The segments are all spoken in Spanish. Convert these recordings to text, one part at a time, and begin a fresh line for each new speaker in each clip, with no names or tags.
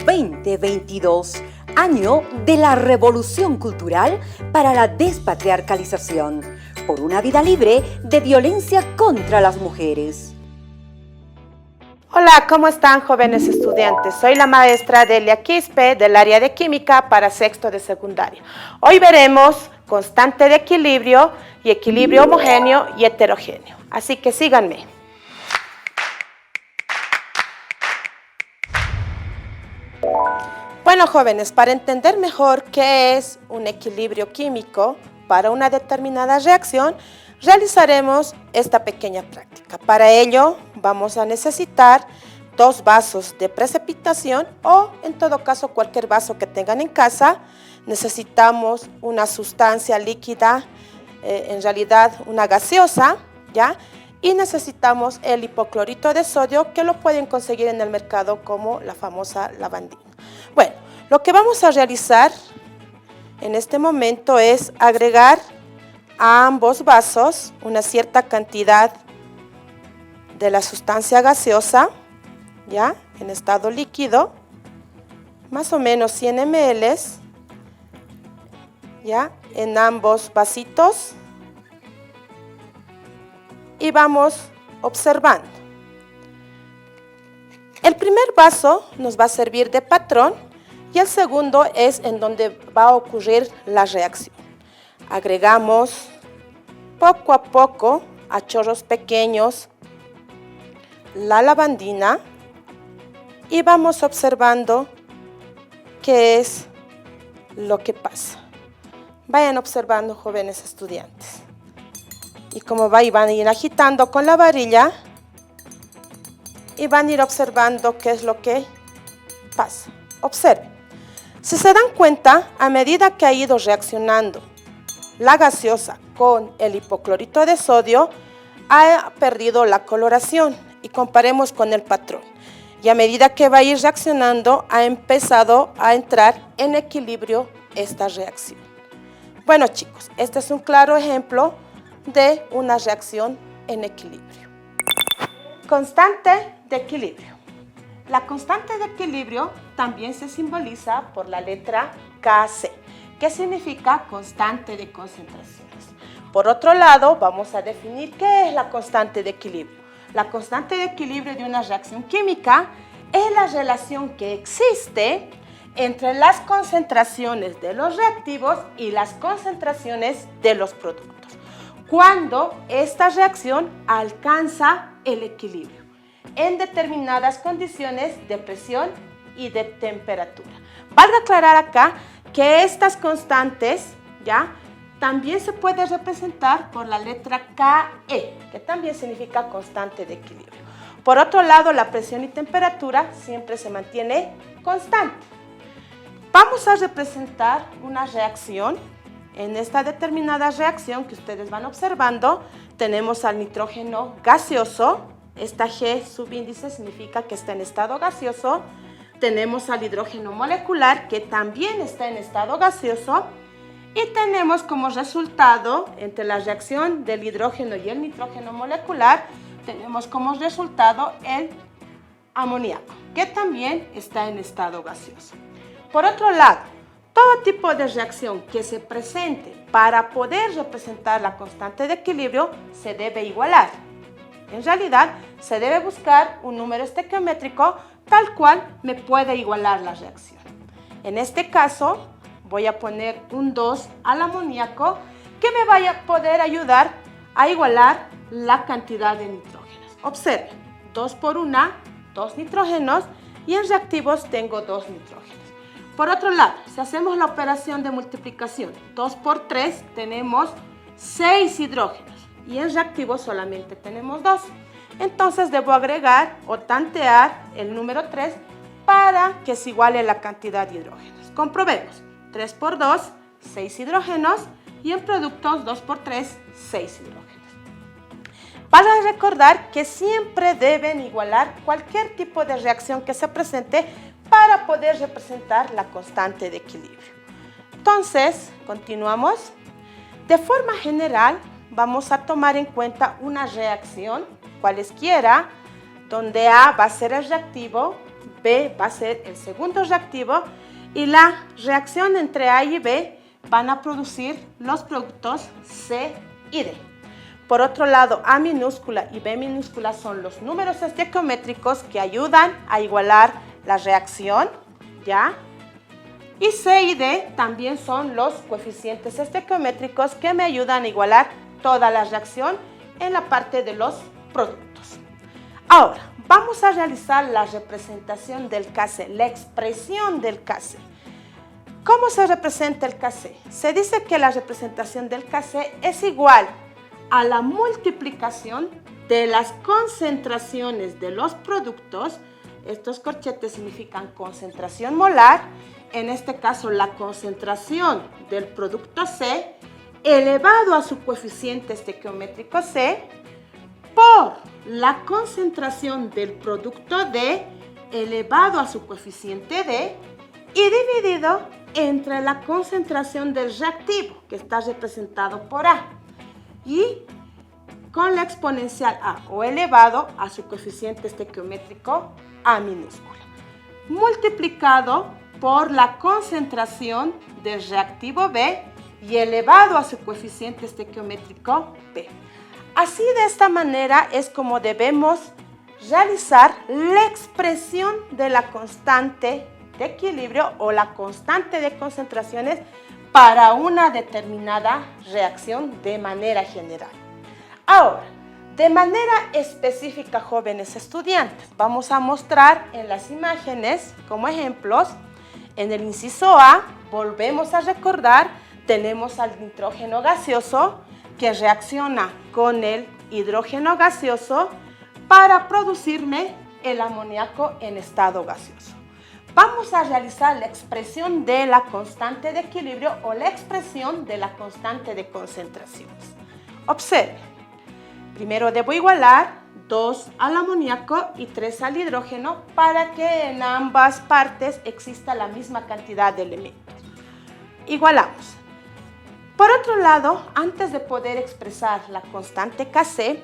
2022, año de la revolución cultural para la despatriarcalización, por una vida libre de violencia contra las mujeres.
Hola, ¿cómo están, jóvenes estudiantes? Soy la maestra Delia Quispe del área de Química para sexto de secundaria. Hoy veremos constante de equilibrio y equilibrio homogéneo y heterogéneo. Así que síganme. Bueno, jóvenes, para entender mejor qué es un equilibrio químico para una determinada reacción, realizaremos esta pequeña práctica. Para ello, vamos a necesitar 2 vasos de precipitación o, en todo caso, cualquier vaso que tengan en casa. Necesitamos una sustancia líquida, en realidad una gaseosa, ¿ya? Y necesitamos el hipoclorito de sodio, que lo pueden conseguir en el mercado como la famosa lavandina. Bueno, lo que vamos a realizar en este momento es agregar a ambos vasos una cierta cantidad de la sustancia gaseosa, ya en estado líquido, más o menos 100 ml, ya en ambos vasitos, y vamos observando. El primer vaso nos va a servir de patrón y el segundo es en donde va a ocurrir la reacción. Agregamos poco a poco, a chorros pequeños, la lavandina y vamos observando qué es lo que pasa. Vayan observando, jóvenes estudiantes. Y como van a ir agitando con la varilla y van a ir observando qué es lo que pasa. Observen. Si se dan cuenta, a medida que ha ido reaccionando la gaseosa con el hipoclorito de sodio, ha perdido la coloración, y comparemos con el patrón. Y a medida que va a ir reaccionando, ha empezado a entrar en equilibrio esta reacción. Bueno, chicos, este es un claro ejemplo de una reacción en equilibrio. Constante de equilibrio. La constante de equilibrio también se simboliza por la letra Kc, que significa constante de concentraciones. Por otro lado, vamos a definir qué es la constante de equilibrio. La constante de equilibrio de una reacción química es la relación que existe entre las concentraciones de los reactivos y las concentraciones de los productos, cuando esta reacción alcanza el equilibrio en determinadas condiciones de presión y de temperatura. Valga aclarar acá que estas constantes, ¿ya?, también se puede representar por la letra Ke, que también significa constante de equilibrio. Por otro lado, la presión y temperatura siempre se mantiene constante. Vamos a representar una reacción. En esta determinada reacción que ustedes van observando, tenemos al nitrógeno gaseoso. Esta G subíndice significa que está en estado gaseoso. Tenemos al hidrógeno molecular, que también está en estado gaseoso. Y tenemos como resultado, entre la reacción del hidrógeno y el nitrógeno molecular, tenemos como resultado el amoníaco, que también está en estado gaseoso. Por otro lado, todo tipo de reacción que se presente para poder representar la constante de equilibrio se debe igualar. En realidad, se debe buscar un número estequiométrico tal cual me puede igualar la reacción. En este caso, voy a poner un 2 al amoníaco, que me vaya a poder ayudar a igualar la cantidad de nitrógenos. Observen, 2 por 1, 2 nitrógenos, y en reactivos tengo 2 nitrógenos. Por otro lado, si hacemos la operación de multiplicación, 2 por 3 tenemos 6 hidrógenos, y en reactivos solamente tenemos 2. Entonces debo agregar o tantear el número 3 para que se iguale la cantidad de hidrógenos. Comprobemos. 3 por 2, 6 hidrógenos, y en productos 2 por 3, 6 hidrógenos. Para recordar que siempre deben igualar cualquier tipo de reacción que se presente para poder representar la constante de equilibrio. Entonces, continuamos. De forma general, vamos a tomar en cuenta una reacción, cualesquiera, donde A va a ser el reactivo, B va a ser el segundo reactivo y la reacción entre A y B van a producir los productos C y D. Por otro lado, A minúscula y B minúscula son los números estequiométricos que ayudan a igualar la reacción, ¿ya? Y C y D también son los coeficientes estequiométricos que me ayudan a igualar toda la reacción en la parte de los productos. Ahora, vamos a realizar la representación del Kc, la expresión del Kc. ¿Cómo se representa el Kc? Se dice que la representación del Kc es igual a la multiplicación de las concentraciones de los productos. Estos corchetes significan concentración molar. En este caso, la concentración del producto C elevado a su coeficiente estequiométrico C por la concentración del producto D elevado a su coeficiente D y dividido entre la concentración del reactivo, que está representado por A, y con la exponencial A o elevado a su coeficiente estequiométrico A minúscula, multiplicado por la concentración del reactivo B y elevado a su coeficiente estequiométrico B. Así, de esta manera es como debemos realizar la expresión de la constante de equilibrio o la constante de concentraciones para una determinada reacción de manera general. Ahora, de manera específica, jóvenes estudiantes, vamos a mostrar en las imágenes como ejemplos. En el inciso A, volvemos a recordar, tenemos al nitrógeno gaseoso que reacciona con el hidrógeno gaseoso para producirme el amoníaco en estado gaseoso. Vamos a realizar la expresión de la constante de equilibrio o la expresión de la constante de concentraciones. Observe, primero debo igualar 2 al amoníaco y 3 al hidrógeno para que en ambas partes exista la misma cantidad de elementos. Igualamos. Por otro lado, antes de poder expresar la constante Kc,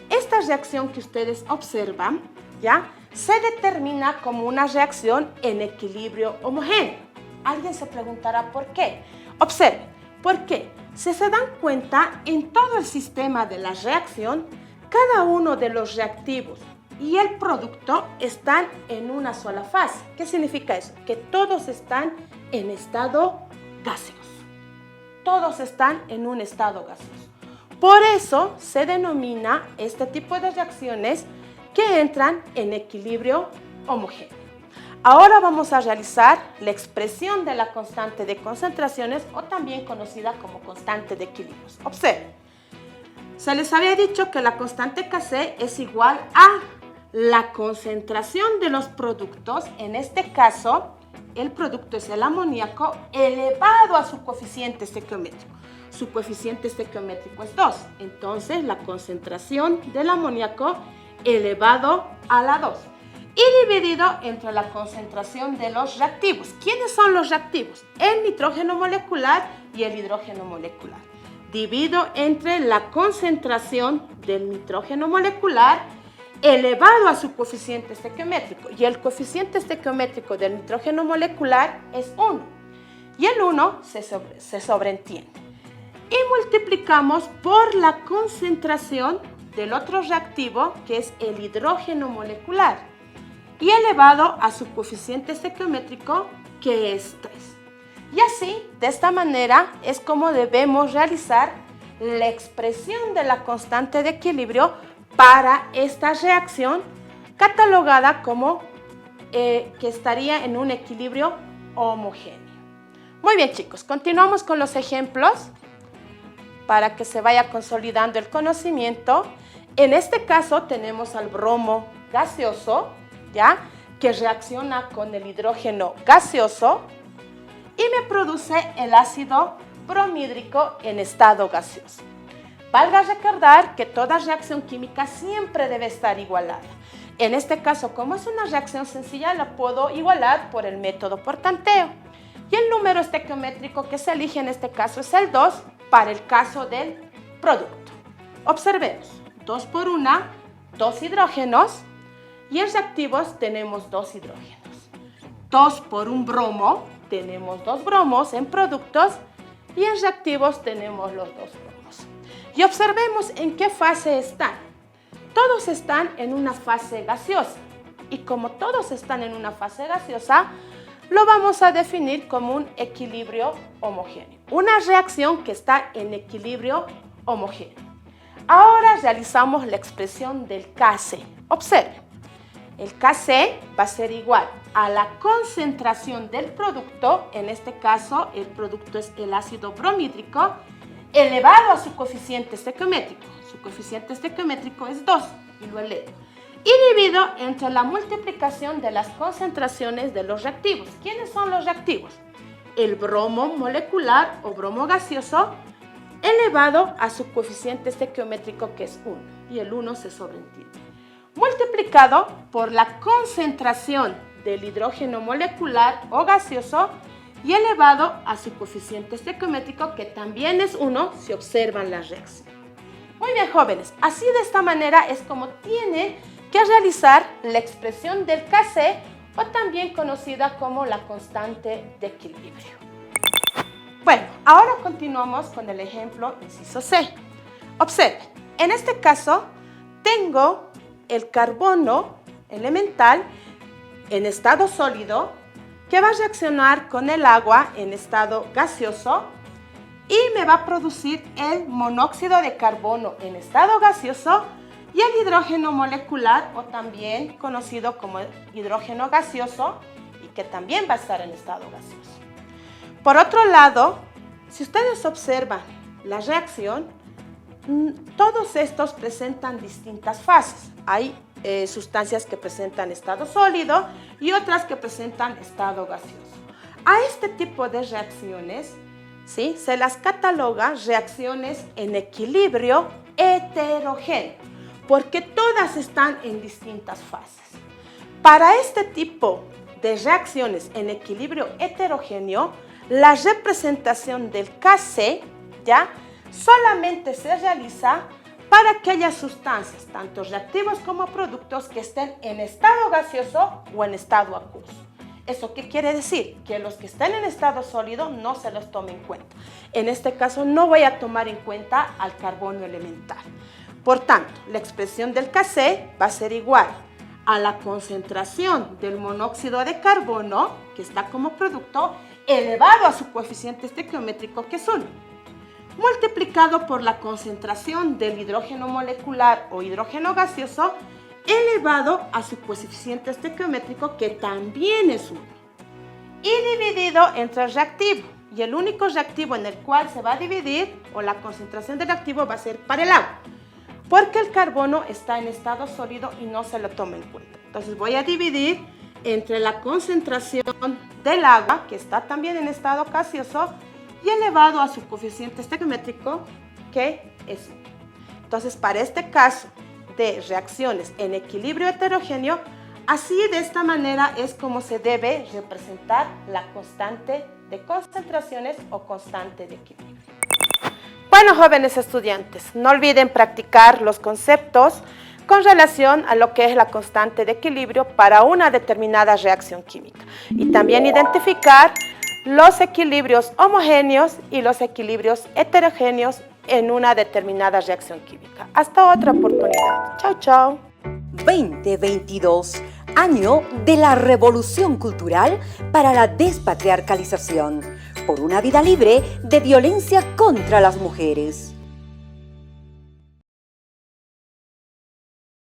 esta reacción que ustedes observan, ¿ya?, se determina como una reacción en equilibrio homogéneo. Alguien se preguntará por qué. Observen, porque si se dan cuenta, en todo el sistema de la reacción, cada uno de los reactivos y el producto están en una sola fase. ¿Qué significa eso? Que todos están en estado gaseoso. Todos están en un estado gaseoso. Por eso se denomina este tipo de reacciones que entran en equilibrio homogéneo. Ahora vamos a realizar la expresión de la constante de concentraciones o también conocida como constante de equilibrios. Observen. Se les había dicho que la constante Kc es igual a la concentración de los productos. En este caso, el producto es el amoníaco elevado a su coeficiente estequiométrico. Su coeficiente estequiométrico es 2. Entonces, la concentración del amoníaco elevado a la 2. Y dividido entre la concentración de los reactivos. ¿Quiénes son los reactivos? El nitrógeno molecular y el hidrógeno molecular. Divido entre la concentración del nitrógeno molecular elevado a su coeficiente estequiométrico. Y el coeficiente estequiométrico del nitrógeno molecular es 1. Y el 1 se sobreentiende. Y multiplicamos por la concentración del otro reactivo, que es el hidrógeno molecular, y elevado a su coeficiente estequiométrico, que es 3. Y así, de esta manera, es como debemos realizar la expresión de la constante de equilibrio para esta reacción, catalogada como que estaría en un equilibrio homogéneo. Muy bien, chicos, continuamos con los ejemplos para que se vaya consolidando el conocimiento. En este caso tenemos al bromo gaseoso, ¿ya?, que reacciona con el hidrógeno gaseoso y me produce el ácido bromhídrico en estado gaseoso. Valga recordar que toda reacción química siempre debe estar igualada. En este caso, como es una reacción sencilla, la puedo igualar por el método por tanteo. Y el número estequiométrico que se elige en este caso es el 2 para el caso del producto. Observemos, 2 por 1, 2 hidrógenos, Y en reactivos tenemos 2 hidrógenos. 2 por un bromo, tenemos 2 bromos en productos y en reactivos tenemos los 2 bromos. Y observemos en qué fase están. Todos están en una fase gaseosa. Y como todos están en una fase gaseosa, lo vamos a definir como un equilibrio homogéneo. Una reacción que está en equilibrio homogéneo. Ahora realizamos la expresión del Kc. Observen, el Kc va a ser igual a la concentración del producto, en este caso el producto es el ácido bromhídrico, elevado a su coeficiente estequiométrico. Su coeficiente estequiométrico es 2 y lo elevo. Y divido entre la multiplicación de las concentraciones de los reactivos. ¿Quiénes son los reactivos? El bromo molecular o bromo gaseoso elevado a su coeficiente estequiométrico que es 1 y el 1 se sobreentiende. Multiplicado por la concentración del hidrógeno molecular o gaseoso y elevado a su coeficiente estequiométrico que también es 1 si observan la reacción. Muy bien, jóvenes, así de esta manera es como tiene que realizar la expresión del Kc o también conocida como la constante de equilibrio. Bueno, ahora continuamos con el ejemplo inciso C. Observen, en este caso tengo el carbono elemental en estado sólido que va a reaccionar con el agua en estado gaseoso y me va a producir el monóxido de carbono en estado gaseoso y el hidrógeno molecular o también conocido como hidrógeno gaseoso y que también va a estar en estado gaseoso. Por otro lado, si ustedes observan la reacción, todos estos presentan distintas fases. Hay sustancias que presentan estado sólido y otras que presentan estado gaseoso. A este tipo de reacciones, ¿sí?, se las cataloga reacciones en equilibrio heterogéneo, porque todas están en distintas fases. Para este tipo de reacciones en equilibrio heterogéneo, la representación del Kc ya solamente se realiza para aquellas sustancias, tanto reactivos como productos, que estén en estado gaseoso o en estado acuoso. ¿Eso qué quiere decir? Que los que estén en estado sólido no se los tome en cuenta. En este caso no voy a tomar en cuenta al carbono elemental. Por tanto, la expresión del Kc va a ser igual a la concentración del monóxido de carbono, que está como producto, elevado a su coeficiente estequiométrico, que es 1, multiplicado por la concentración del hidrógeno molecular o hidrógeno gaseoso, elevado a su coeficiente estequiométrico, que también es 1, y dividido entre el reactivo. Y el único reactivo en el cual se va a dividir, o la concentración del reactivo, va a ser para el agua, porque el carbono está en estado sólido y no se lo toma en cuenta. Entonces voy a dividir entre la concentración del agua, que está también en estado gaseoso, y elevado a su coeficiente estequiométrico, que es 1. Entonces, para este caso de reacciones en equilibrio heterogéneo, así de esta manera es como se debe representar la constante de concentraciones o constante de equilibrio. Bueno, jóvenes estudiantes, no olviden practicar los conceptos con relación a lo que es la constante de equilibrio para una determinada reacción química y también identificar los equilibrios homogéneos y los equilibrios heterogéneos en una determinada reacción química. Hasta otra oportunidad. Chao, chao.
2022, año de la revolución cultural para la despatriarcalización, por una vida libre de violencia contra las mujeres.